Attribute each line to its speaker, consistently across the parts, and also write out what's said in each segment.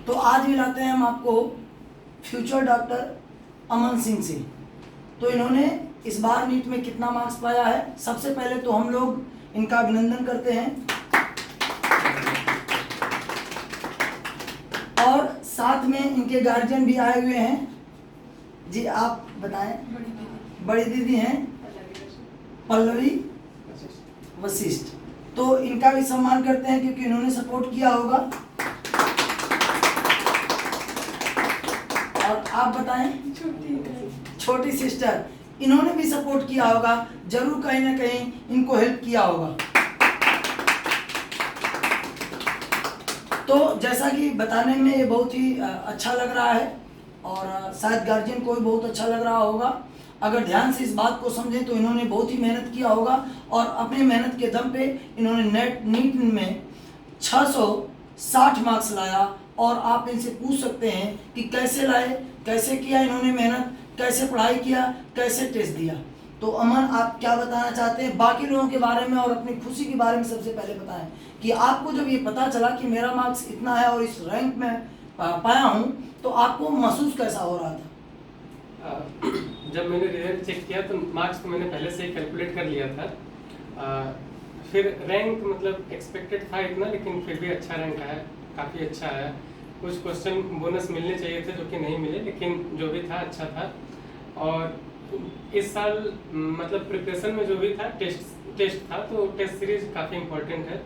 Speaker 1: तो आज मिलाते हैं हम आपको फ्यूचर डॉक्टर अमन सिंह से। तो इन्होंने इस बार नीट में कितना मार्क्स पाया है, सबसे पहले तो हम लोग इनका अभिनंदन करते हैं और साथ में इनके गार्जियन भी आए हुए हैं। जी आप बताएं। बड़ी दीदी हैं पल्लवी वशिष्ठ, तो इनका भी सम्मान करते हैं क्योंकि इन्होंने सपोर्ट किया होगा। और आप बताएं। छोटी सिस्टर, इन्होंने भी सपोर्ट किया होगा, जरूर कहीं ना कहीं इनको हेल्प किया होगा। तो जैसा कि बताने में ये बहुत ही अच्छा लग रहा है और शायद गार्जियन को भी बहुत अच्छा लग रहा होगा। अगर ध्यान से इस बात को समझें तो इन्होंने बहुत ही मेहनत किया होगा और अपनी मेहनत के दम पे इन्होंने नीट में 660 मार्क्स लाया। और आप इनसे पूछ सकते हैं कि कैसे लाए, कैसे किया इन्होंने मेहनत, कैसे पढ़ाई किया, कैसे टेस्ट दिया। तो अमन आप क्या बताना चाहते हैं बाकी लोगों के बारे में और अपनी खुशी के बारे में? सबसे पहले बताएं कि आपको जब ये पता चला कि मेरा मार्क्स इतना है और इस रैंक में पाया हूँ, तो आपको महसूस कैसा हो रहा था?
Speaker 2: जब मैंने रिजल्ट चेक किया तो मार्क्स तो मैंने पहले से ही कैलकुलेट कर लिया था। फिर रैंक मतलब एक्सपेक्टेड था इतना, लेकिन फिर भी अच्छा रैंक आया, काफ़ी अच्छा आया। कुछ क्वेश्चन बोनस मिलने चाहिए थे जो कि नहीं मिले, लेकिन जो भी था अच्छा था। और इस साल मतलब प्रिपरेशन में जो भी था टेस्ट था, तो टेस्ट सीरीज काफ़ी इम्पोर्टेंट है।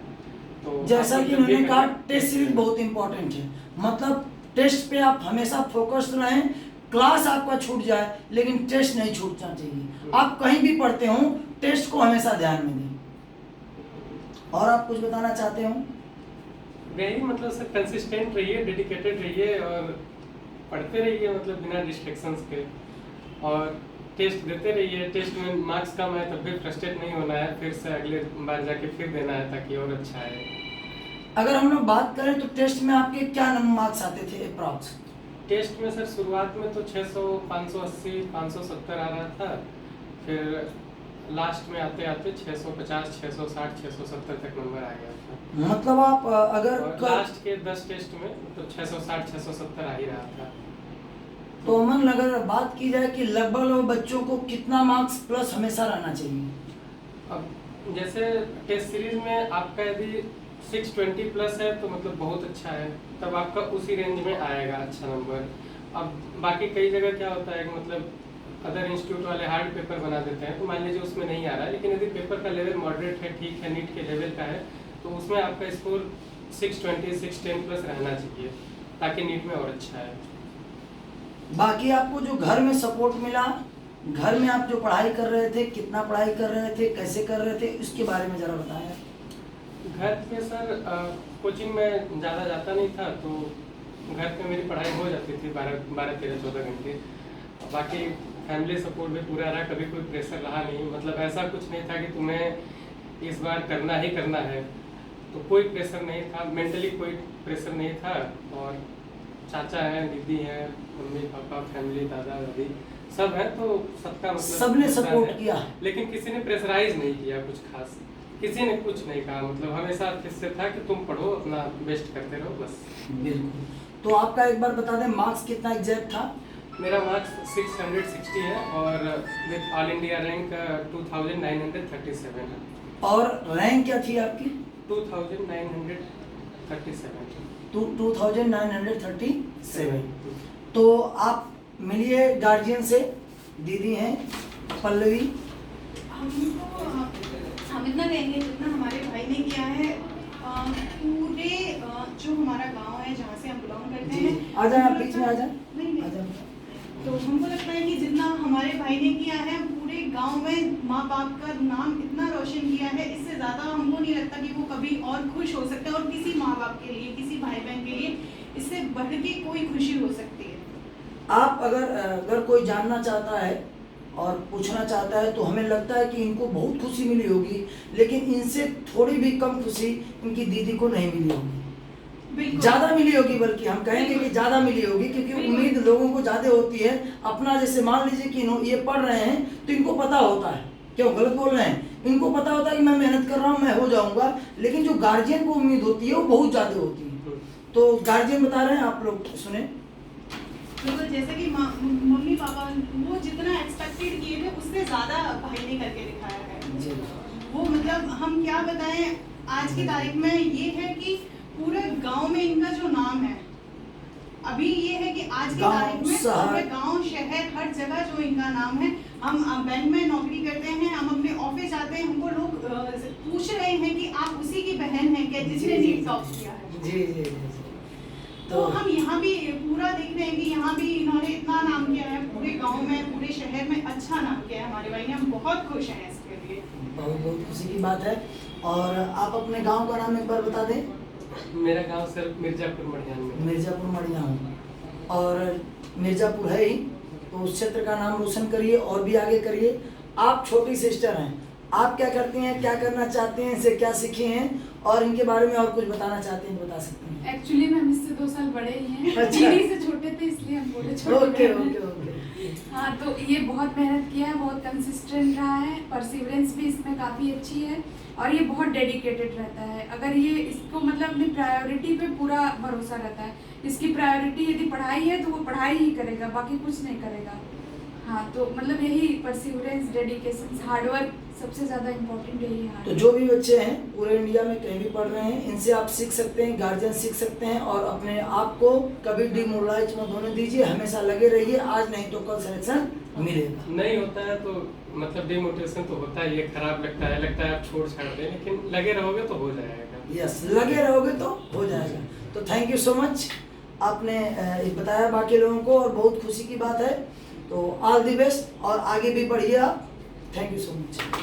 Speaker 2: तो
Speaker 1: जैसा कि उन्होंने कहा टेस्ट सीरीज बहुत इम्पोर्टेंट है, मतलब टेस्ट पे आप हमेशा फोकस्ड रहें। क्लास आपका छूट जाए लेकिन टेस्ट नहीं छूटना चाहिए। आप कहीं भी पढ़ते हो टेस्ट को हमेशा ध्यान में दें। और आप कुछ बताना चाहते हो?
Speaker 2: यही मतलब सर कंसिस्टेंट रहिए, डेडिकेटेड रहिए और पढ़ते रहिए, मतलब बिना डिस्ट्रैक्शंस के, और टेस्ट देते रहिए। टेस्ट में मार्क्स कम है तब भी फ्रस्ट्रेट नहीं होना है, फिर से अगले बार जाके फिर देना है ताकि और अच्छा है।
Speaker 1: अगर हम लोग बात करें तो टेस्ट में आपके क्या मार्क्स आते थे अप्रॉक्स?
Speaker 2: टेस्ट में सर शुरुआत में तो 600, 580, 570 आ रहा था। फिर लास्ट में आते आते 650, 660, 670 तक नंबर आ गया था।
Speaker 1: मतलब आप अगर
Speaker 2: लास्ट के 10 टेस्ट में तो 660, 670 आ ही रहा था।
Speaker 1: तो अमन अगर बात की जाए कि लगभग बच्चों को कितना मार्क्स प्लस हमेशा रहना चाहिए?
Speaker 2: अब जैसे टेस्ट सीरीज में आपका यदि 620 प्लस है तो मतलब बहुत अच्छा है, तब आपका उसी रेंज में आएगा अच्छा नंबर। अब बाकी कई जगह क्या होता है कि मतलब अदर इंस्टीट्यूट वाले हार्ड पेपर बना देते हैं, तो मान लीजिए उसमें नहीं आ रहा है, लेकिन यदि पेपर का लेवल मॉडरेट है, ठीक है, नीट के लेवल का है, तो उसमें आपका स्कोर 620, 610 प्लस रहना चाहिए ताकि नीट में और अच्छा है।
Speaker 1: बाकी आपको जो घर में सपोर्ट मिला, घर में आप जो पढ़ाई कर रहे थे, कितना पढ़ाई कर रहे थे, कैसे कर रहे थे, उसके बारे में ज़रा बताएं।
Speaker 2: घर पे सर कोचिंग में ज़्यादा जाता नहीं था, तो घर पे मेरी पढ़ाई हो जाती थी 12, 13, 14 घंटे। बाकी फैमिली सपोर्ट भी पूरा रहा, कभी कोई प्रेशर रहा नहीं। मतलब ऐसा कुछ नहीं था कि तुम्हें इस बार करना ही करना है, तो कोई प्रेशर नहीं था, मेंटली कोई प्रेशर नहीं था। और चाचा हैं, दीदी हैं, मम्मी पापा, फैमिली, दादा दादी सब हैं, तो सबका मतलब
Speaker 1: सबने सपोर्ट किया,
Speaker 2: लेकिन किसी ने प्रेशराइज नहीं किया कुछ खास, किसी ने कुछ नहीं कहा। मतलब हमेशा किससे था कि तुम पढ़ो, अपना बेस्ट करते रहो बस।
Speaker 1: बिल्कुल। तो आपका एक बार बता दें मार्क्स कितना एग्जैक्ट था?
Speaker 2: मेरा मार्क्स 660 है और विद ऑल इंडिया रैंक 2937 है।
Speaker 1: और रैंक क्या थी आपकी? 2937। तो आप मिलिए गार्जियन से। दीदी हैं पल्लवी।
Speaker 3: हम इतना कहेंगे जितना हमारे भाई ने किया है। पूरे जो हमारा गांव है जहाँ से हम बिलोंग करते हैं,
Speaker 1: आ जाए आप बीच में, आ जाए।
Speaker 3: नहीं। तो हमको लगता है कि जितना हमारे भाई ने किया है, पूरे गांव में माँ बाप का नाम इतना रोशन किया है, इससे ज़्यादा हमको नहीं लगता कि वो कभी और खुश हो सकता है। और किसी माँ बाप के लिए, किसी भाई बहन के लिए इससे बढ़ के कोई खुशी हो सकती है।
Speaker 1: आप अगर कोई जानना चाहता है और पूछना चाहता है तो हमें लगता है कि इनको बहुत खुशी मिली होगी, लेकिन इनसे थोड़ी भी कम खुशी इनकी दीदी को नहीं मिली होगी, ज़्यादा मिली होगी, बल्कि हम कहेंगे कि ज़्यादा मिली होगी, क्योंकि उम्मीद लोगों को ज़्यादा होती है। अपना जैसे मान लीजिए कि ये पढ़ रहे हैं तो इनको पता होता है, क्यों गलत बोल रहे हैं, इनको पता होता है कि मैं मेहनत कर रहा हूँ, मैं हो जाऊँगा, लेकिन जो गार्जियन को उम्मीद होती है वो बहुत ज़्यादा होती है। तो गार्जियन बता रहे हैं, आप लोग सुने।
Speaker 3: बिल्कुल, जैसे कि मम्मी पापा वो जितना एक्सपेक्टेड किए थे उससे ज़्यादा भाई ने करके दिखाया है।
Speaker 1: जी
Speaker 3: वो मतलब हम क्या बताएं, आज की तारीख में ये है कि पूरे गांव में इनका जो नाम है, अभी ये है कि आज की
Speaker 1: गाँव,
Speaker 3: तारीख में
Speaker 1: शहर।
Speaker 3: पूरे गांव शहर हर जगह जो इनका नाम है। हम बैंक में नौकरी करते हैं, हम अपने ऑफिस जाते हैं, हमको लोग पूछ रहे हैं कि आप उसी की बहन हैं क्या जिसने
Speaker 1: जी,
Speaker 3: नीट टॉप किया है।
Speaker 1: जी जी जी।
Speaker 3: तो हम यहाँ भी पूरा देख रहे हैं कि यहाँ भी इन्होंने इतना नाम किया है, पूरे गांव में पूरे शहर में अच्छा नाम किया है हमारे भाई ने। हम बहुत खुश हैं इसके लिए।
Speaker 1: बहुत बहुत खुशी की बात है। और आप अपने गांव का नाम एक बार बता दें।
Speaker 2: मेरा गांव सर मिर्जापुर मढ़ियान में।
Speaker 1: मिर्जापुर मढ़ियान, और मिर्जापुर है ही, तो उस क्षेत्र का नाम रोशन करिए और भी आगे करिए। आप छोटी सिस्टर हैं, आप क्या करती हैं, क्या करना चाहते हैं, इनसे क्या सीखे हैं, और इनके बारे में और कुछ बताना चाहते हैं तो बता सकते हैं।
Speaker 4: एक्चुअली में हम इससे 2 साल बड़े ही हैं।
Speaker 1: अच्छा।
Speaker 4: दीदी से छोटे थे इसलिए हम बोले छोटे
Speaker 1: ओके
Speaker 4: बहन
Speaker 1: ओके
Speaker 4: हैं।
Speaker 1: ओके।
Speaker 4: हाँ, तो ये बहुत मेहनत किया है, बहुत कंसिस्टेंट रहा है, परसिवरेंस भी इसमें काफ़ी अच्छी है और ये बहुत डेडिकेटेड रहता है। अगर ये इसको मतलब अपनी प्रायोरिटी पे पूरा भरोसा रहता है, इसकी प्रायोरिटी यदि पढ़ाई है तो वो पढ़ाई ही करेगा, बाकी कुछ नहीं करेगा। हाँ, तो मतलब यही परसिवरेंस, डेडिकेशन, हार्डवर्क सबसे ज़्यादा इम्पोर्टेंट यही है।
Speaker 1: तो जो भी बच्चे हैं पूरे इंडिया में कहीं भी पढ़ रहे हैं, इनसे आप सीख सकते हैं, गार्जियन सीख सकते हैं, और अपने आप को कभी डिमोरलाइज मत होने दीजिए, हमेशा लगे रहिए, आज नहीं तो कल सिलेक्शन मिलेगा।
Speaker 2: नहीं होता है तो मतलब डिमोटिवेशन तो होता ही है, खराब लगता है आप छोड़ छाड़ दें, लेकिन लगे रहोगे तो हो जाएगा।
Speaker 1: यस, लगे रहोगे तो हो जाएगा। तो थैंक यू सो मच, आपने बताया बाकी लोगों को, और बहुत खुशी की बात है। तो ऑल द बेस्ट, और आगे भी बढ़िए आप। Thank you so much.